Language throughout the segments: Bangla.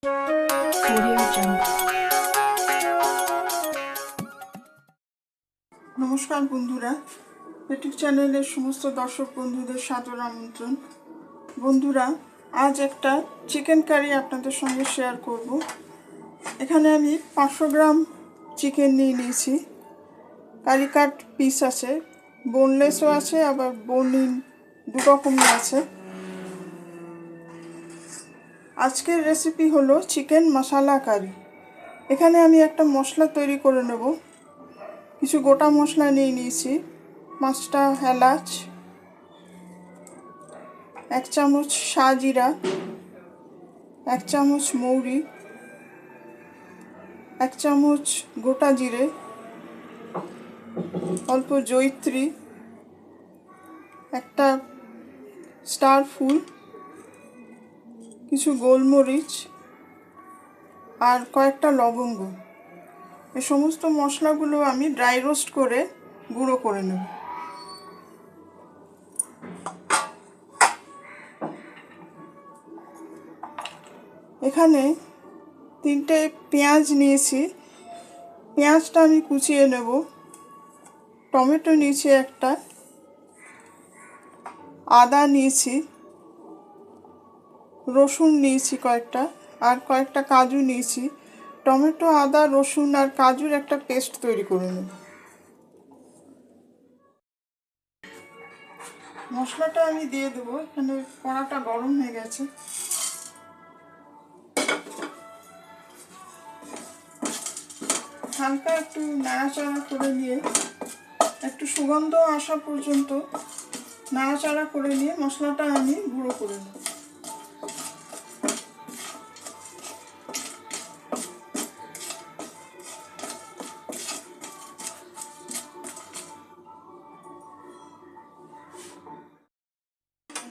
Audio Jungle. নমস্কার বন্ধুরা, পেটুক চ্যানেলের সমস্ত দর্শক বন্ধুদের সাদর আমন্ত্রণ। বন্ধুরা, আজ একটা চিকেন কারি আপনাদের সঙ্গে শেয়ার করব। এখানে আমি 500 গ্রাম চিকেন নিয়ে নিয়েছি। কারি কাট পিস আছে, বোনলেসও আছে, আবার বোনইন দু রকমই আছে। আজকের রেসিপি হলো চিকেন মশলা কারি। এখানে আমি একটা মশলা তৈরি করে নেব। কিছু গোটা মশলা নিয়ে নিয়েছি। 5টা এলাচ, 1 চামচ শাহজিরা, 1 চামচ মৌরি, 1 চামচ গোটা জিরে, অল্প জয়িত্রী, একটা স্টার ফুল, কিছু গোলমরিচ আর কয়েকটা লবঙ্গ। এই সমস্ত মশলাগুলো আমি ড্রাই রোস্ট করে গুঁড়ো করে নেব। এখানে 3টে পেঁয়াজ নিয়েছি, পেঁয়াজটা আমি কুচিয়ে নেব। টমেটো নিয়েছি একটা, আদা নিয়েছি, রসুন নিয়েছি কয়েকটা, আর কয়েকটা কাজু নিয়েছি। টমেটো, আদা, রসুন আর কাজুর একটা পেস্ট তৈরি করে নেব। মশলাটা আমি দিয়ে দেবো। এখানে কড়াটা গরম হয়ে গেছে। হালকা একটু নাড়াচাড়া করে নিয়ে, একটু সুগন্ধ আসা পর্যন্ত নাড়াচাড়া করে নিয়ে মশলাটা আমি গুঁড়ো করে নেব।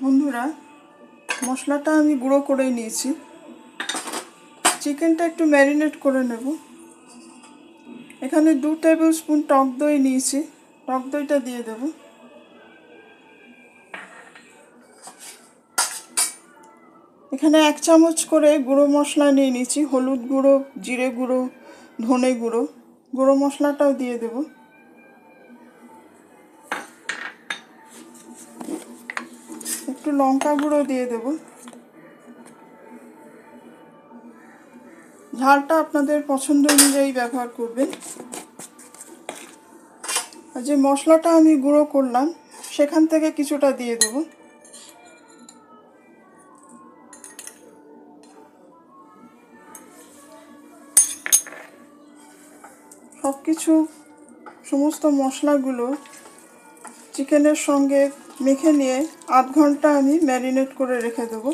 বন্ধুরা, মশলাটা আমি গুঁড়ো করে নিয়েছি। চিকেনটা একটু ম্যারিনেট করে নেব। এখানে 2 টেবিল স্পুন টক দই নিয়েছি, টক দইটা দিয়ে দেব। এখানে 1 চামচ করে গুঁড়ো মশলা নিয়ে নিয়েছি, হলুদ গুঁড়ো, জিরে গুঁড়ো, ধনে গুঁড়ো। গুঁড়ো মশলাটাও দিয়ে দেব। একটু লঙ্কা গুঁড়ো দিয়ে দেব। ঝালটা আপনাদের পছন্দ অনুযায়ী ব্যবহার করবেন। আর যে মশলাটা আমি গুঁড়ো করলাম সেখান থেকে কিছুটা দিয়ে দেব। সমস্ত মশলাগুলো চিকেনের সঙ্গে মেখে নিয়ে 1/2 ঘন্টা আমি ম্যারিনেট করে রেখে দেব।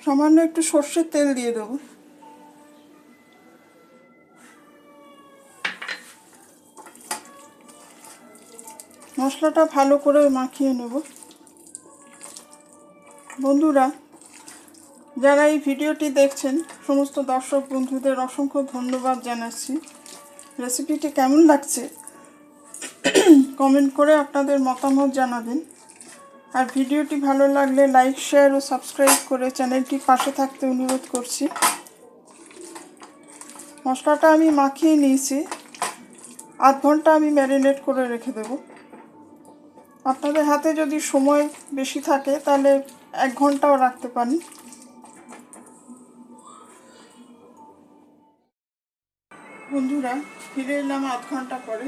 সামান্য একটু সর্ষের তেল দিয়ে দেব। মশলাটা ভালো করে মাখিয়ে নেব। বন্ধুরা, যারা এই ভিডিওটি দেখছেন সমস্ত দর্শক বন্ধুদের অসংখ্য ধন্যবাদ জানাচ্ছি। রেসিপিটি কেমন লাগছে কমেন্ট করে আপনাদের মতামত জানাবেন। আর ভিডিওটি ভালো লাগলে লাইক, শেয়ার ও সাবস্ক্রাইব করে চ্যানেলটির পাশে থাকতে অনুরোধ করছি। মশলাটা আমি মাখিয়ে নিয়েছি, 1/2 ঘন্টা আমি ম্যারিনেট করে রেখে দেব। আপনাদের হাতে যদি সময় বেশি থাকে তাহলে 1 ঘন্টাও রাখতে পারেন। বন্ধুরা, ফিরে এলাম 1/2 ঘন্টা পরে।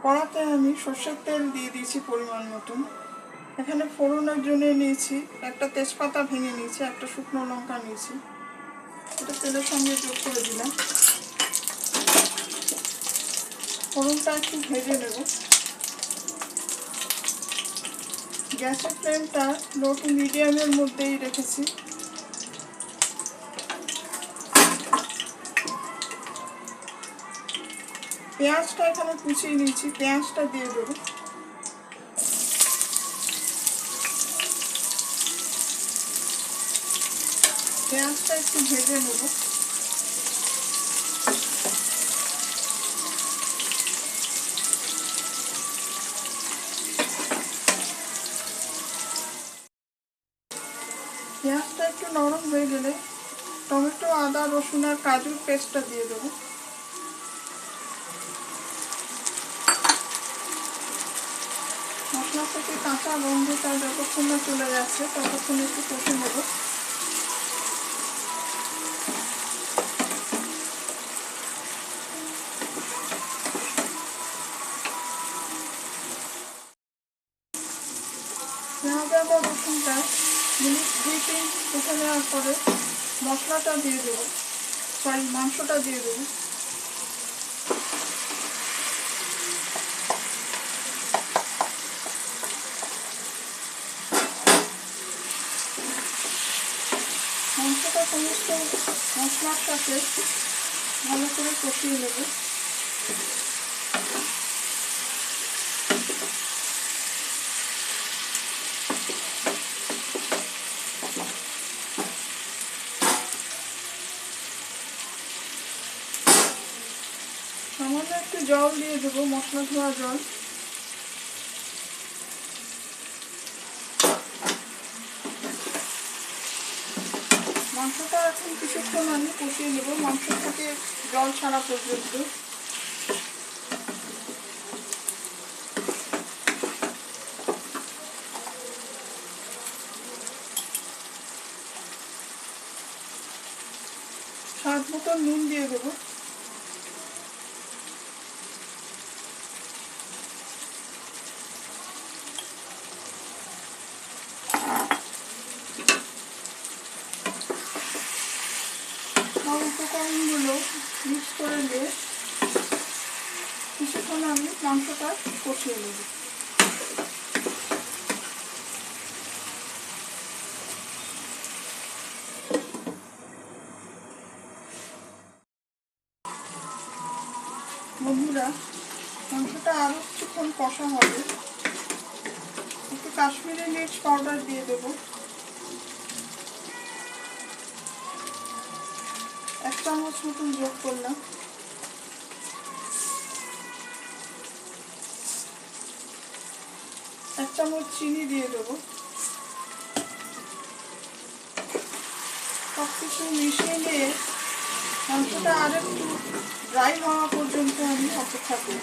কড়াতে আমি সর্ষের তেল দিয়ে দিয়েছি পরিমাণ মতন। এখানে ফোড়নের জন্য নিয়েছি একটা তেজপাতা ভেঙে নিয়েছি, একটা শুকনো লঙ্কা নিয়েছি। এটা তেলের সঙ্গে যোগ করে দিলাম। ফোড়নটা একটু ভেজে নেব। গ্যাসের ফ্লেমটা লো টু মিডিয়ামের মধ্যেই রেখেছি। পেঁয়াজটা এখানে কুচিয়ে নিয়েছি, পেঁয়াজটা দিয়ে দেবো। পেঁয়াজটা একটু ভেজে নেব। পেঁয়াজটা একটু নরম হয়ে গেলে টমেটো, আদা, রসুন আর কাজুর পেস্টটা দিয়ে দেবো। মশলা থেকে কাঁচা গন্ধটা যতক্ষণ না চলে যাচ্ছে ততক্ষণ একটু কষে নেব। পেঁয়াজ, আদা, রসুনটা মিনিট 2-3 কষে নেওয়ার পরে মশলাটা দিয়ে দেবো, মাংসটা দিয়ে দেবো। মাংসটা সমস্ত মশলার সাথে ভালো করে কষিয়ে নেব। সামান্য একটু জল দিয়ে দেবো, মশলা ধোয়া জল। মাংসটা এখন কিছুক্ষণ আমি কষিয়ে নেব, মাংস থেকে জল ছাড়া পর্যন্ত। স্বাদ মতো নুন দিয়ে দেবো। সব উপকরণগুলো মিক্স করে দিয়ে কিছুক্ষণ আমি মাংসটা কষিয়ে নেব। বন্ধুরা, মাংসটা আরও কিছুক্ষণ কষা হবে। একটু কাশ্মীরি মির্চ পাউডার দিয়ে দেবো, 1 চামচ মতন যোগ করলাম। এক চামচ চিনি দিয়ে দেবো। সব কিছু মিশিয়ে নিয়ে মাংসটা আর একটু ড্রাই হওয়া পর্যন্ত আমি অপেক্ষা করি।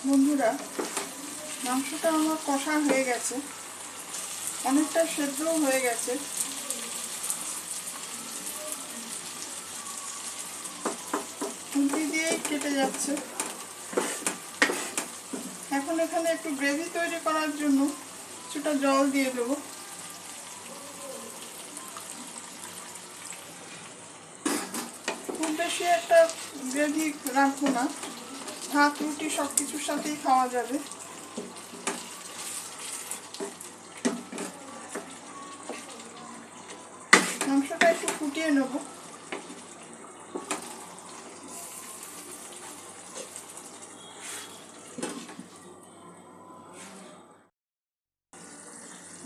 বন্ধুরা, মাংসটা আমার কষা হয়ে গেছে, অনেকটা সেদ্ধও হয়ে গেছে। খুন্তি দিয়েই কেটে যাচ্ছে। এখন এখানে একটু গ্রেভি তৈরি করার জন্য কিছুটা জল দিয়ে দেবো। খুব বেশি একটা গ্রেভি রাখবো না, ভাত, রুটি সব কিছুর সাথেই খাওয়া যাবে। মাংসটা একটু ফুটিয়ে নেব।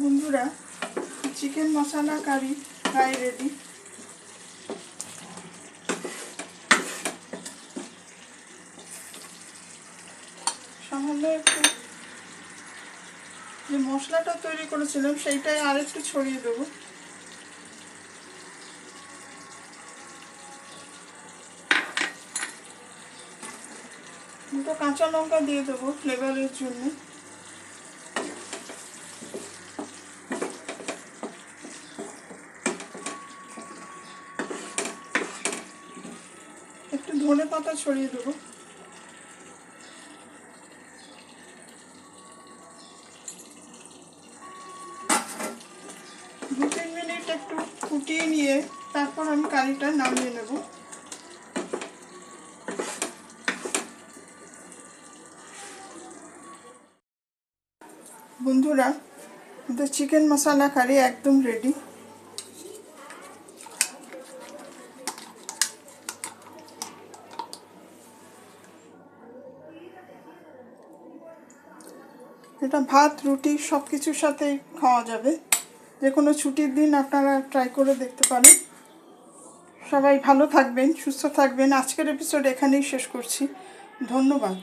বন্ধুরা, চিকেন মশলা কারি প্রায় রেডি। সামান্য একটু যে মশলাটা তৈরি করেছিলাম সেইটাই আর একটু ছড়িয়ে দেবো। দুটো কাঁচা লঙ্কা দিয়ে দেবো ফ্লেভারের জন্য। একটু ধনে পাতা ছড়িয়ে দেবো। দু 3 মিনিট একটু ফুটিয়ে নিয়ে তারপর আমি কারিটা নামিয়ে নেব। বন্ধুরা, আমাদের চিকেন মশলা কারি একদম রেডি। এটা ভাত রুটি সব কিছুর সাথেই খাওয়া যাবে। যে কোনো ছুটির দিন আপনারা ট্রাই করে দেখতে পারেন। সবাই ভালো থাকবেন, সুস্থ থাকবেন। আজকের এপিসোড এখানেই শেষ করছি। ধন্যবাদ।